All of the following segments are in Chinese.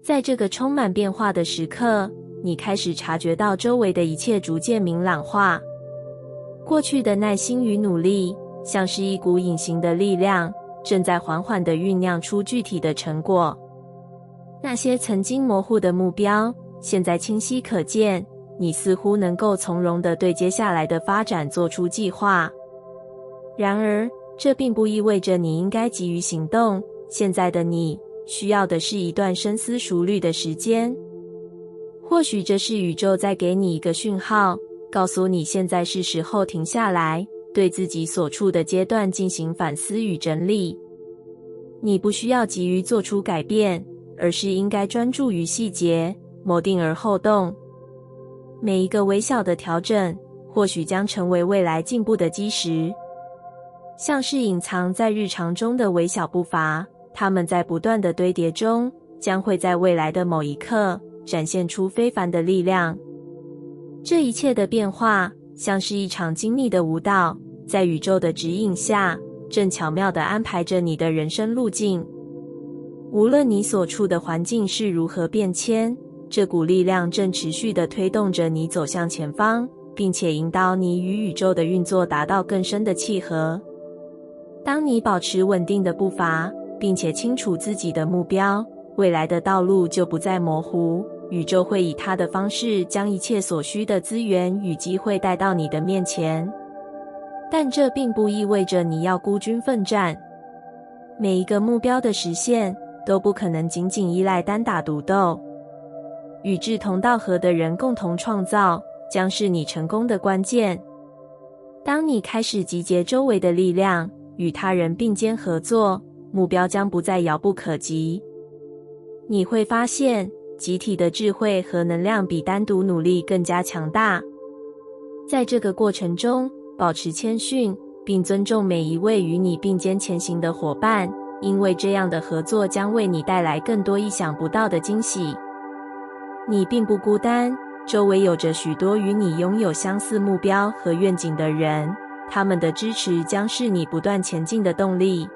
在这个充满变化的时刻，你开始察觉到周围的一切逐渐明朗化。过去的耐心与努力，像是一股隐形的力量，正在缓缓地酝酿出具体的成果。那些曾经模糊的目标，现在清晰可见，你似乎能够从容地对接下来的发展做出计划。然而，这并不意味着你应该急于行动，现在的你需要的是一段深思熟虑的时间。或许这是宇宙在给你一个讯号，告诉你现在是时候停下来，对自己所处的阶段进行反思与整理。你不需要急于做出改变，而是应该专注于细节，谋定而后动。每一个微小的调整，或许将成为未来进步的基石。像是隐藏在日常中的微小步伐，它们在不断的堆叠中，将会在未来的某一刻展现出非凡的力量。这一切的变化，像是一场精密的舞蹈，在宇宙的指引下，正巧妙地安排着你的人生路径。无论你所处的环境是如何变迁，这股力量正持续地推动着你走向前方，并且引导你与宇宙的运作达到更深的契合。当你保持稳定的步伐，并且清楚自己的目标，未来的道路就不再模糊，宇宙会以它的方式将一切所需的资源与机会带到你的面前。但这并不意味着你要孤军奋战。每一个目标的实现都不可能仅仅依赖单打独斗。与志同道合的人共同创造，将是你成功的关键。当你开始集结周围的力量，与他人并肩合作，目标将不再遥不可及。你会发现，集体的智慧和能量比单独努力更加强大。在这个过程中，保持谦逊，并尊重每一位与你并肩前行的伙伴，因为这样的合作将为你带来更多意想不到的惊喜。你并不孤单，周围有着许多与你拥有相似目标和愿景的人，他们的支持将是你不断前进的动力。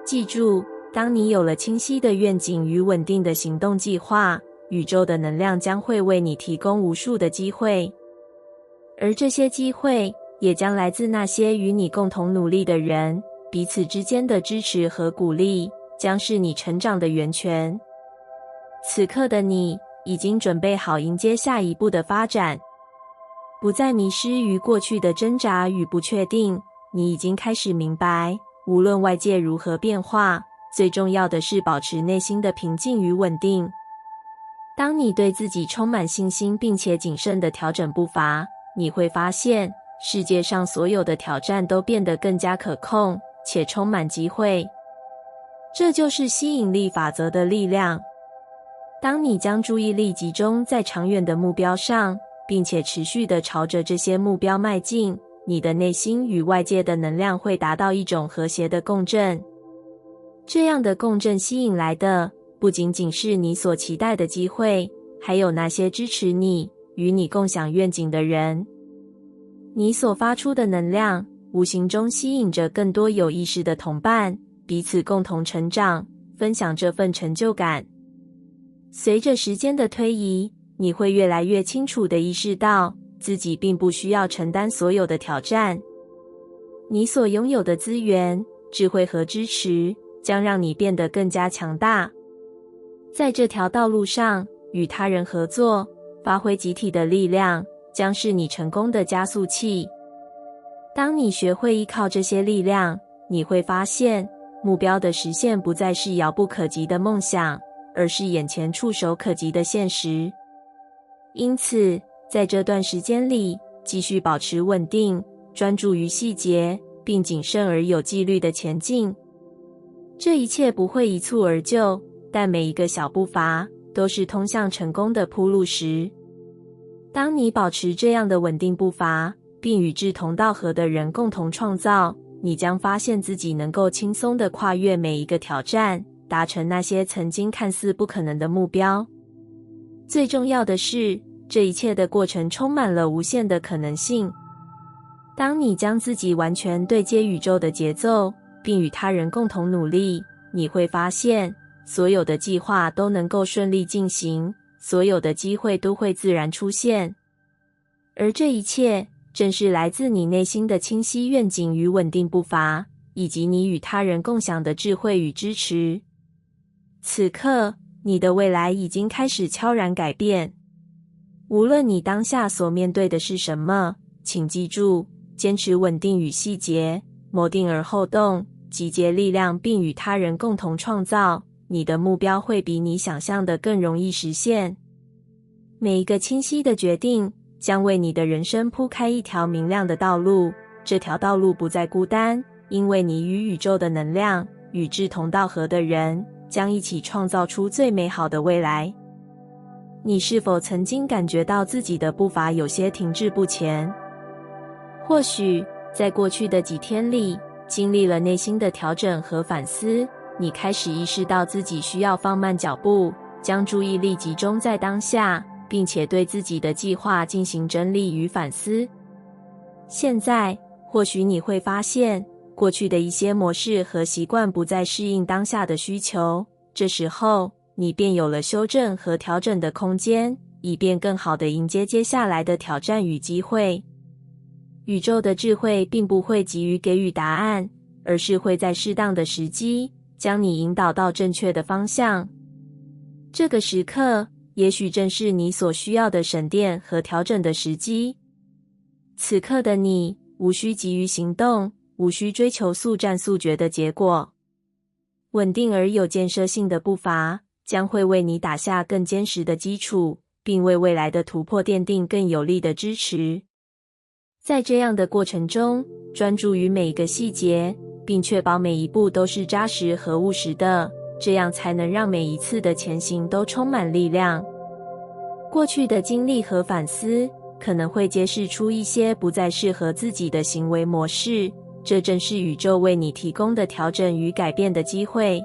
记住，当你有了清晰的愿景与稳定的行动计划，宇宙的能量将会为你提供无数的机会，而这些机会也将来自那些与你共同努力的人，彼此之间的支持和鼓励将是你成长的源泉。此刻的你已经准备好迎接下一步的发展，不再迷失于过去的挣扎与不确定。你已经开始明白，无论外界如何变化，最重要的是保持内心的平静与稳定。当你对自己充满信心并且谨慎地调整步伐，你会发现世界上所有的挑战都变得更加可控且充满机会。这就是吸引力法则的力量。当你将注意力集中在长远的目标上，并且持续地朝着这些目标迈进，你的内心与外界的能量会达到一种和谐的共振。这样的共振吸引来的不仅仅是你所期待的机会，还有那些支持你、与你共享愿景的人。你所发出的能量无形中吸引着更多有意识的同伴，彼此共同成长，分享这份成就感。随着时间的推移，你会越来越清楚地意识到，自己并不需要承担所有的挑战。你所拥有的资源、智慧和支持，将让你变得更加强大。在这条道路上，与他人合作，发挥集体的力量，将是你成功的加速器。当你学会依靠这些力量，你会发现，目标的实现不再是遥不可及的梦想，而是眼前触手可及的现实。因此，在这段时间里，继续保持稳定，专注于细节，并谨慎而有纪律地前进。这一切不会一蹴而就，但每一个小步伐都是通向成功的铺路石。当你保持这样的稳定步伐，并与志同道合的人共同创造，你将发现自己能够轻松地跨越每一个挑战，达成那些曾经看似不可能的目标。最重要的是，这一切的过程充满了无限的可能性。当你将自己完全对接宇宙的节奏，并与他人共同努力，你会发现，所有的计划都能够顺利进行，所有的机会都会自然出现。而这一切正是来自你内心的清晰愿景与稳定步伐，以及你与他人共享的智慧与支持。此刻，你的未来已经开始悄然改变。无论你当下所面对的是什么，请记住，坚持稳定与细节，谋定而后动，集结力量并与他人共同创造，你的目标会比你想象的更容易实现。每一个清晰的决定将为你的人生铺开一条明亮的道路，这条道路不再孤单，因为你与宇宙的能量，与志同道合的人将一起创造出最美好的未来。你是否曾经感觉到自己的步伐有些停滞不前？或许在过去的几天里，经历了内心的调整和反思，你开始意识到自己需要放慢脚步，将注意力集中在当下，并且对自己的计划进行整理与反思。现在，或许你会发现，过去的一些模式和习惯不再适应当下的需求，这时候，你便有了修正和调整的空间，以便更好地迎接接下来的挑战与机会。宇宙的智慧并不会急于给予答案，而是会在适当的时机，将你引导到正确的方向。这个时刻，也许正是你所需要的沉淀和调整的时机。此刻的你，无需急于行动，无需追求速战速决的结果。稳定而有建设性的步伐，将会为你打下更坚实的基础，并为未来的突破奠定更有力的支持。在这样的过程中，专注于每一个细节，并确保每一步都是扎实和务实的，这样才能让每一次的前行都充满力量。过去的经历和反思可能会揭示出一些不再适合自己的行为模式，这正是宇宙为你提供的调整与改变的机会。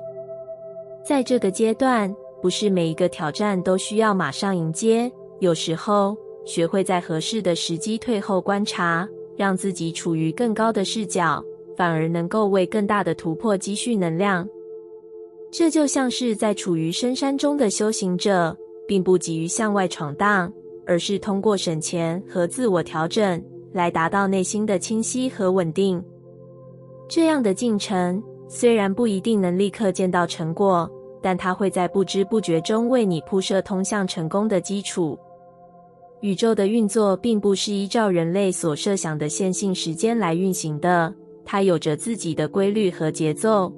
在这个阶段，不是每一个挑战都需要马上迎接，有时候，学会在合适的时机退后观察，让自己处于更高的视角，反而能够为更大的突破积蓄能量。这就像是在处于深山中的修行者，并不急于向外闯荡，而是通过省钱和自我调整，来达到内心的清晰和稳定。这样的进程，虽然不一定能立刻见到成果，但它会在不知不觉中为你铺设通向成功的基础。宇宙的运作并不是依照人类所设想的线性时间来运行的，它有着自己的规律和节奏。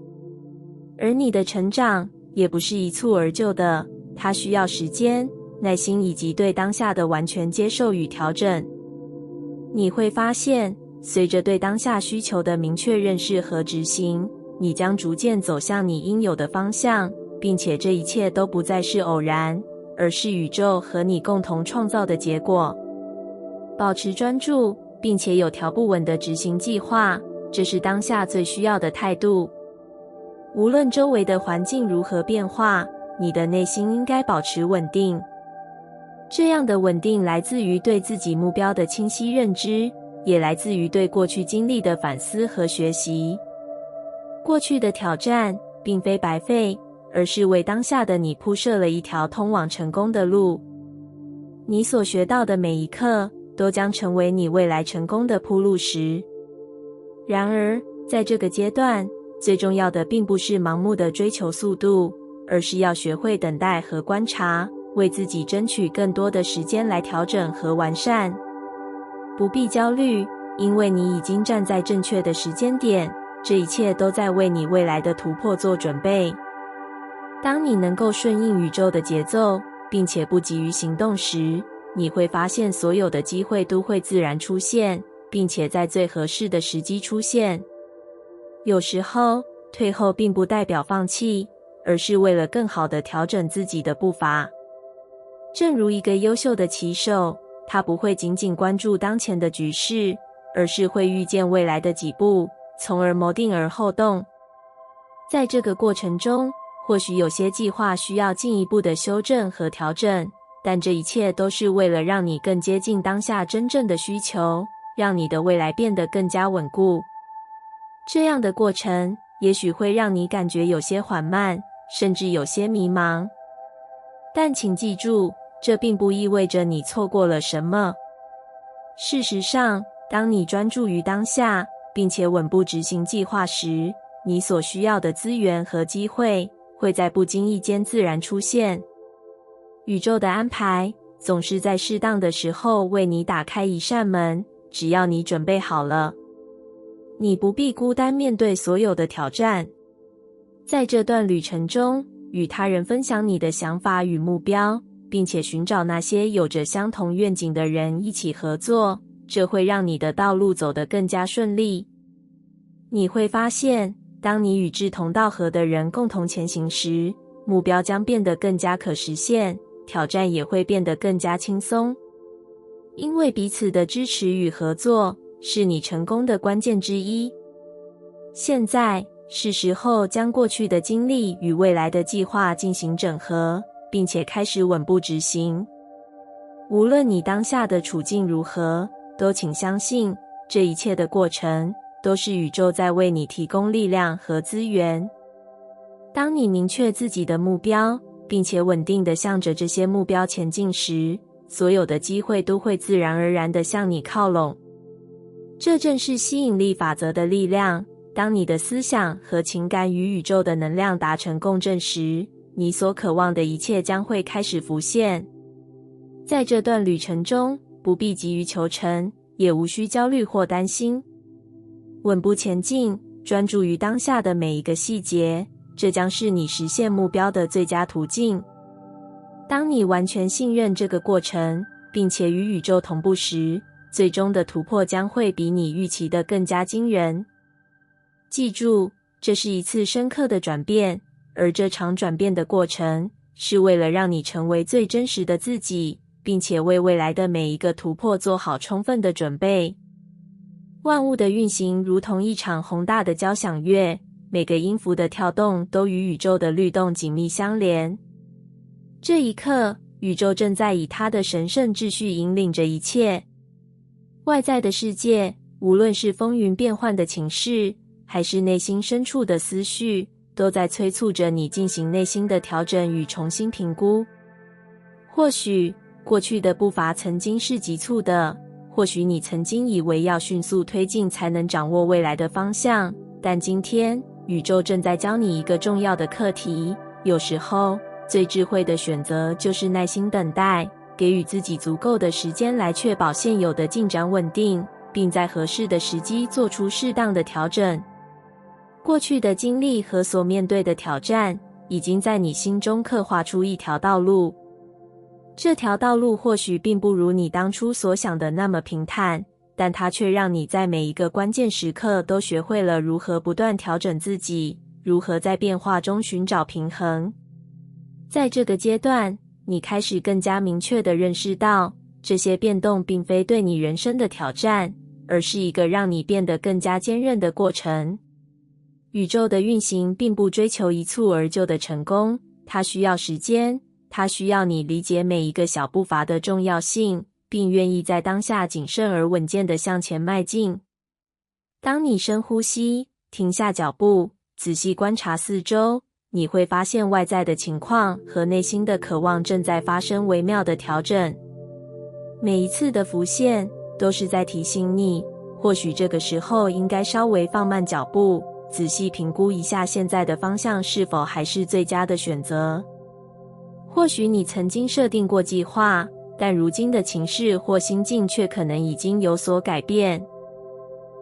而你的成长也不是一蹴而就的，它需要时间、耐心以及对当下的完全接受与调整。你会发现，随着对当下需求的明确认识和执行，你将逐渐走向你应有的方向，并且这一切都不再是偶然，而是宇宙和你共同创造的结果。保持专注，并且有条不紊地执行计划，这是当下最需要的态度。无论周围的环境如何变化，你的内心应该保持稳定。这样的稳定来自于对自己目标的清晰认知，也来自于对过去经历的反思和学习。过去的挑战并非白费，而是为当下的你铺设了一条通往成功的路。你所学到的每一课，都将成为你未来成功的铺路石。然而，在这个阶段，最重要的并不是盲目的追求速度，而是要学会等待和观察，为自己争取更多的时间来调整和完善。不必焦虑，因为你已经站在正确的时间点，这一切都在为你未来的突破做准备。当你能够顺应宇宙的节奏，并且不急于行动时，你会发现所有的机会都会自然出现，并且在最合适的时机出现。有时候，退后并不代表放弃，而是为了更好地调整自己的步伐。正如一个优秀的棋手，他不会仅仅关注当前的局势，而是会预见未来的几步，从而谋定而后动。在这个过程中，或许有些计划需要进一步的修正和调整，但这一切都是为了让你更接近当下真正的需求，让你的未来变得更加稳固。这样的过程也许会让你感觉有些缓慢，甚至有些迷茫。但请记住，这并不意味着你错过了什么。事实上，当你专注于当下，并且稳步执行计划时，你所需要的资源和机会会在不经意间自然出现。宇宙的安排总是在适当的时候为你打开一扇门，只要你准备好了。你不必孤单面对所有的挑战。在这段旅程中，与他人分享你的想法与目标，并且寻找那些有着相同愿景的人一起合作，这会让你的道路走得更加顺利。你会发现，当你与志同道合的人共同前行时，目标将变得更加可实现，挑战也会变得更加轻松。因为彼此的支持与合作是你成功的关键之一。现在是时候将过去的经历与未来的计划进行整合，并且开始稳步执行。无论你当下的处境如何，都请相信，这一切的过程都是宇宙在为你提供力量和资源。当你明确自己的目标，并且稳定地向着这些目标前进时，所有的机会都会自然而然地向你靠拢。这正是吸引力法则的力量。当你的思想和情感与宇宙的能量达成共振时，你所渴望的一切将会开始浮现。在这段旅程中，不必急于求成，也无需焦虑或担心。稳步前进，专注于当下的每一个细节，这将是你实现目标的最佳途径。当你完全信任这个过程，并且与宇宙同步时，最终的突破将会比你预期的更加惊人。记住，这是一次深刻的转变，而这场转变的过程是为了让你成为最真实的自己，并且为未来的每一个突破做好充分的准备。万物的运行如同一场宏大的交响乐，每个音符的跳动都与宇宙的律动紧密相连。这一刻，宇宙正在以它的神圣秩序引领着一切。外在的世界，无论是风云变幻的情势，还是内心深处的思绪，都在催促着你进行内心的调整与重新评估。或许过去的步伐曾经是急促的，或许你曾经以为要迅速推进才能掌握未来的方向，但今天宇宙正在教你一个重要的课题。有时候最智慧的选择就是耐心等待，给予自己足够的时间来确保现有的进展稳定，并在合适的时机做出适当的调整。过去的经历和所面对的挑战已经在你心中刻画出一条道路。这条道路或许并不如你当初所想的那么平坦，但它却让你在每一个关键时刻都学会了如何不断调整自己，如何在变化中寻找平衡。在这个阶段，你开始更加明确地认识到，这些变动并非对你人生的挑战，而是一个让你变得更加坚韧的过程。宇宙的运行并不追求一蹴而就的成功，它需要时间，它需要你理解每一个小步伐的重要性，并愿意在当下谨慎而稳健地向前迈进。当你深呼吸，停下脚步，仔细观察四周，你会发现外在的情况和内心的渴望正在发生微妙的调整。每一次的浮现都是在提醒你，或许这个时候应该稍微放慢脚步，仔细评估一下现在的方向是否还是最佳的选择。或许你曾经设定过计划，但如今的情势或心境却可能已经有所改变。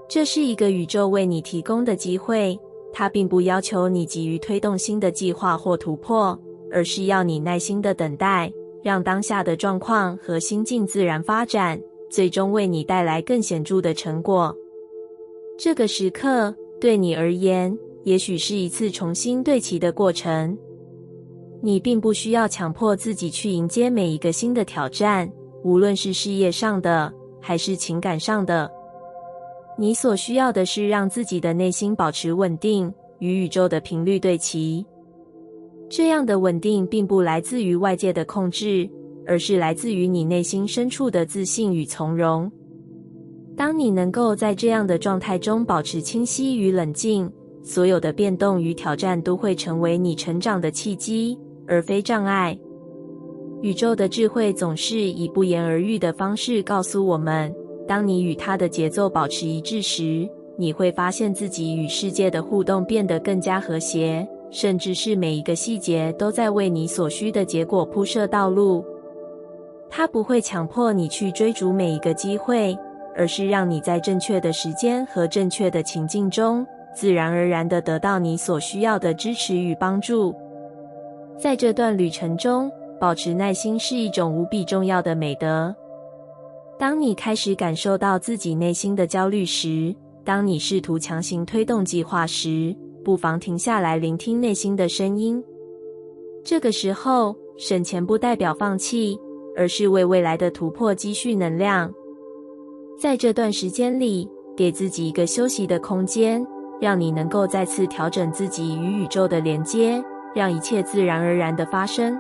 这是一个宇宙为你提供的机会，它并不要求你急于推动新的计划或突破，而是要你耐心的等待，让当下的状况和心境自然发展，最终为你带来更显著的成果。这个时刻对你而言，也许是一次重新对齐的过程。你并不需要强迫自己去迎接每一个新的挑战，无论是事业上的，还是情感上的。你所需要的是让自己的内心保持稳定，与宇宙的频率对齐。这样的稳定并不来自于外界的控制，而是来自于你内心深处的自信与从容。当你能够在这样的状态中保持清晰与冷静，所有的变动与挑战都会成为你成长的契机，而非障碍。宇宙的智慧总是以不言而喻的方式告诉我们，当你与它的节奏保持一致时，你会发现自己与世界的互动变得更加和谐，甚至是每一个细节都在为你所需的结果铺设道路。它不会强迫你去追逐每一个机会，而是让你在正确的时间和正确的情境中，自然而然地得到你所需要的支持与帮助。在这段旅程中，保持耐心是一种无比重要的美德。当你开始感受到自己内心的焦虑时，当你试图强行推动计划时，不妨停下来聆听内心的声音。这个时候，省钱不代表放弃，而是为未来的突破积蓄能量。在这段时间里，给自己一个休息的空间，让你能够再次调整自己与宇宙的连接，让一切自然而然地发生。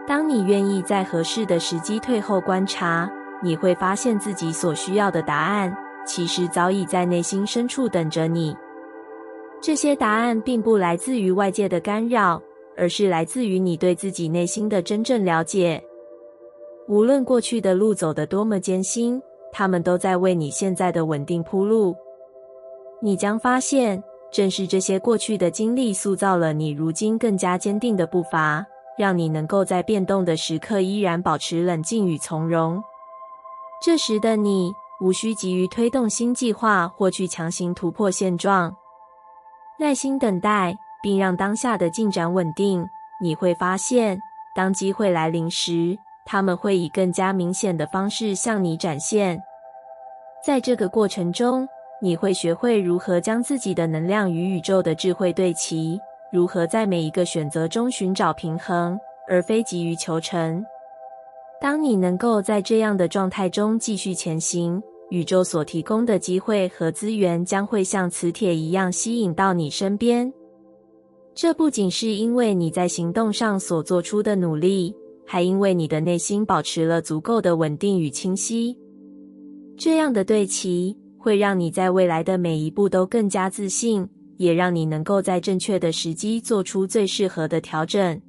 当你愿意在合适的时机退后观察，你会发现自己所需要的答案，其实早已在内心深处等着你。这些答案并不来自于外界的干扰，而是来自于你对自己内心的真正了解。无论过去的路走得多么艰辛，他们都在为你现在的稳定铺路。你将发现，正是这些过去的经历塑造了你如今更加坚定的步伐，让你能够在变动的时刻依然保持冷静与从容。这时的你，无需急于推动新计划或去强行突破现状，耐心等待，并让当下的进展稳定。你会发现，当机会来临时，他们会以更加明显的方式向你展现。在这个过程中，你会学会如何将自己的能量与宇宙的智慧对齐，如何在每一个选择中寻找平衡，而非急于求成。当你能够在这样的状态中继续前行，宇宙所提供的机会和资源将会像磁铁一样吸引到你身边。这不仅是因为你在行动上所做出的努力，还因为你的内心保持了足够的稳定与清晰。这样的对齐会让你在未来的每一步都更加自信，也让你能够在正确的时机做出最适合的调整。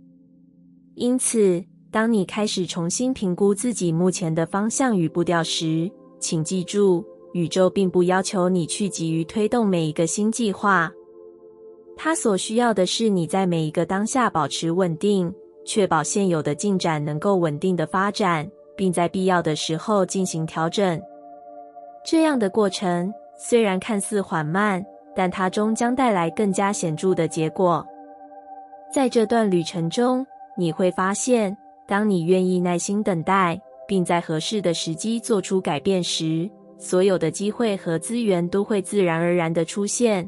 因此，当你开始重新评估自己目前的方向与步调时，请记住，宇宙并不要求你去急于推动每一个新计划。它所需要的是你在每一个当下保持稳定，确保现有的进展能够稳定的发展，并在必要的时候进行调整。这样的过程虽然看似缓慢，但它终将带来更加显著的结果。在这段旅程中，你会发现，当你愿意耐心等待，并在合适的时机做出改变时，所有的机会和资源都会自然而然地出现。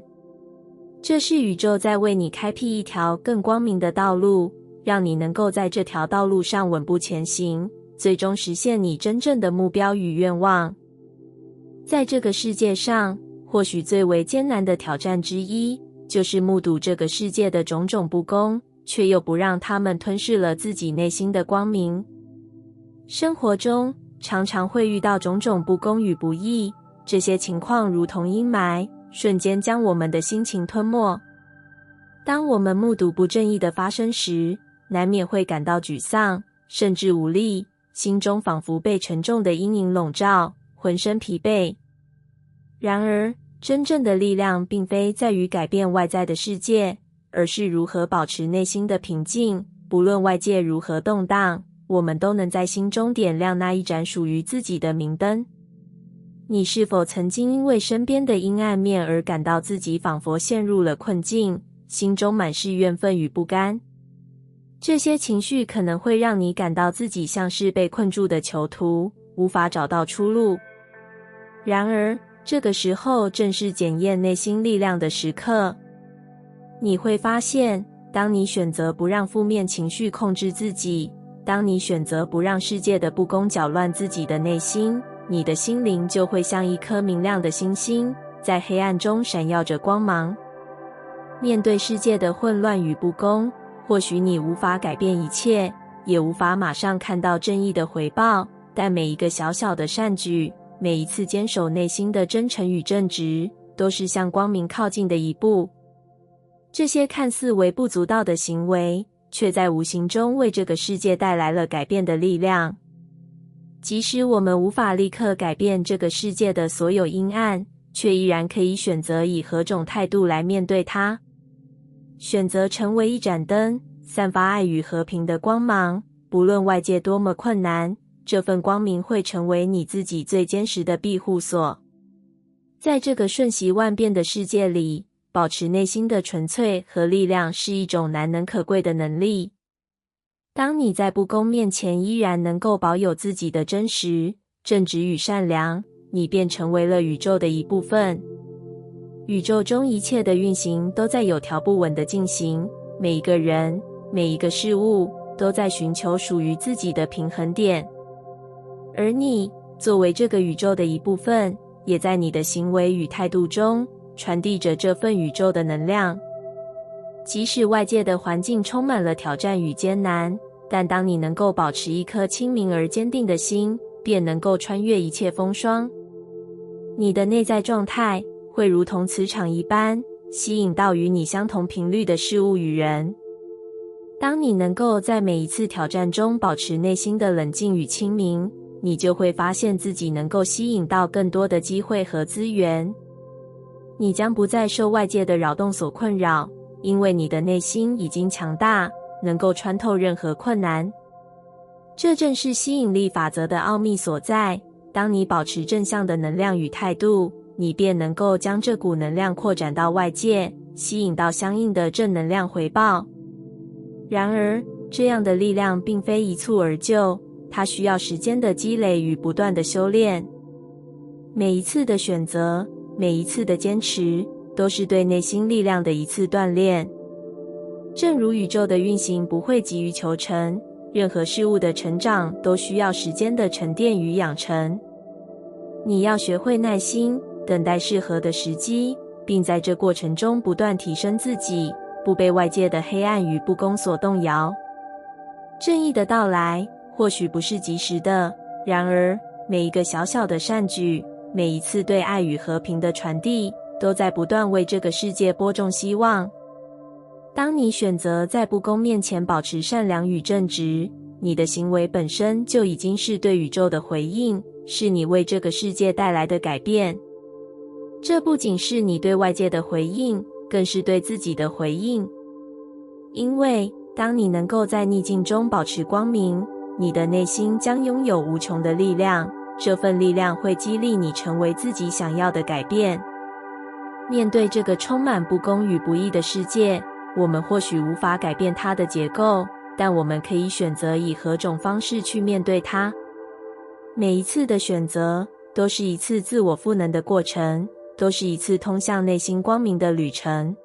这是宇宙在为你开辟一条更光明的道路，让你能够在这条道路上稳步前行，最终实现你真正的目标与愿望。在这个世界上，或许最为艰难的挑战之一，就是目睹这个世界的种种不公，却又不让他们吞噬了自己内心的光明。生活中常常会遇到种种不公与不义，这些情况如同阴霾，瞬间将我们的心情吞没。当我们目睹不正义的发生时，难免会感到沮丧，甚至无力，心中仿佛被沉重的阴影笼罩，浑身疲惫。然而，真正的力量并非在于改变外在的世界，而是如何保持内心的平静。不论外界如何动荡，我们都能在心中点亮那一盏属于自己的明灯。你是否曾经因为身边的阴暗面而感到自己仿佛陷入了困境，心中满是怨愤与不甘？这些情绪可能会让你感到自己像是被困住的囚徒，无法找到出路。然而，这个时候正是检验内心力量的时刻。你会发现，当你选择不让负面情绪控制自己，当你选择不让世界的不公搅乱自己的内心，你的心灵就会像一颗明亮的星星，在黑暗中闪耀着光芒。面对世界的混乱与不公，或许你无法改变一切，也无法马上看到正义的回报，但每一个小小的善举，每一次坚守内心的真诚与正直，都是向光明靠近的一步。这些看似微不足道的行为，却在无形中为这个世界带来了改变的力量。即使我们无法立刻改变这个世界的所有阴暗，却依然可以选择以何种态度来面对它。选择成为一盏灯，散发爱与和平的光芒，不论外界多么困难，这份光明会成为你自己最坚实的庇护所。在这个瞬息万变的世界里，保持内心的纯粹和力量是一种难能可贵的能力。当你在不公面前依然能够保有自己的真实、正直与善良，你便成为了宇宙的一部分。宇宙中一切的运行都在有条不紊地进行，每一个人、每一个事物都在寻求属于自己的平衡点。而你，作为这个宇宙的一部分，也在你的行为与态度中传递着这份宇宙的能量。即使外界的环境充满了挑战与艰难，但当你能够保持一颗清明而坚定的心，便能够穿越一切风霜。你的内在状态会如同磁场一般，吸引到与你相同频率的事物与人。当你能够在每一次挑战中保持内心的冷静与清明，你就会发现自己能够吸引到更多的机会和资源。你将不再受外界的扰动所困扰，因为你的内心已经强大，能够穿透任何困难。这正是吸引力法则的奥秘所在。当你保持正向的能量与态度，你便能够将这股能量扩展到外界，吸引到相应的正能量回报。然而，这样的力量并非一蹴而就，它需要时间的积累与不断的修炼。每一次的选择，每一次的坚持，都是对内心力量的一次锻炼。正如宇宙的运行不会急于求成，任何事物的成长都需要时间的沉淀与养成。你要学会耐心，等待适合的时机，并在这过程中不断提升自己，不被外界的黑暗与不公所动摇。正义的到来或许不是及时的，然而每一个小小的善举，每一次对爱与和平的传递，都在不断为这个世界播种希望。当你选择在不公面前保持善良与正直，你的行为本身就已经是对宇宙的回应，是你为这个世界带来的改变。这不仅是你对外界的回应，更是对自己的回应。因为当你能够在逆境中保持光明，你的内心将拥有无穷的力量，这份力量会激励你成为自己想要的改变。面对这个充满不公与不义的世界，我们或许无法改变它的结构，但我们可以选择以何种方式去面对它。每一次的选择，都是一次自我赋能的过程，都是一次通向内心光明的旅程。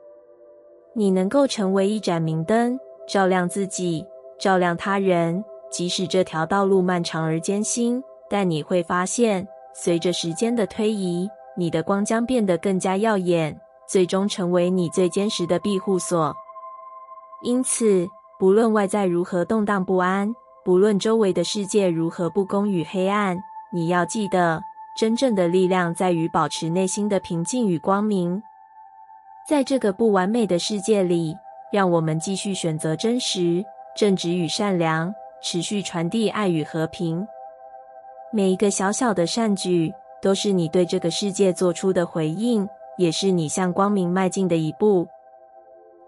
你能够成为一盏明灯，照亮自己，照亮他人，即使这条道路漫长而艰辛，但你会发现，随着时间的推移，你的光将变得更加耀眼，最终成为你最坚实的庇护所。因此，不论外在如何动荡不安，不论周围的世界如何不公与黑暗，你要记得，真正的力量在于保持内心的平静与光明。在这个不完美的世界里，让我们继续选择真实、正直与善良，持续传递爱与和平。每一个小小的善举，都是你对这个世界做出的回应，也是你向光明迈进的一步。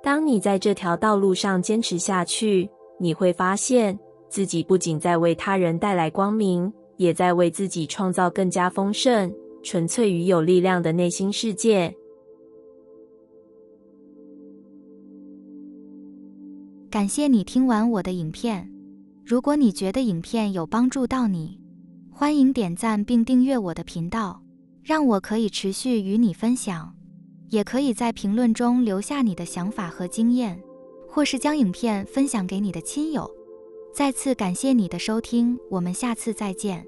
当你在这条道路上坚持下去，你会发现自己不仅在为他人带来光明，也在为自己创造更加丰盛、纯粹与有力量的内心世界。感谢你听完我的影片。如果你觉得影片有帮助到你，欢迎点赞并订阅我的频道，让我可以持续与你分享。也可以在评论中留下你的想法和经验，或是将影片分享给你的亲友。再次感谢你的收听，我们下次再见。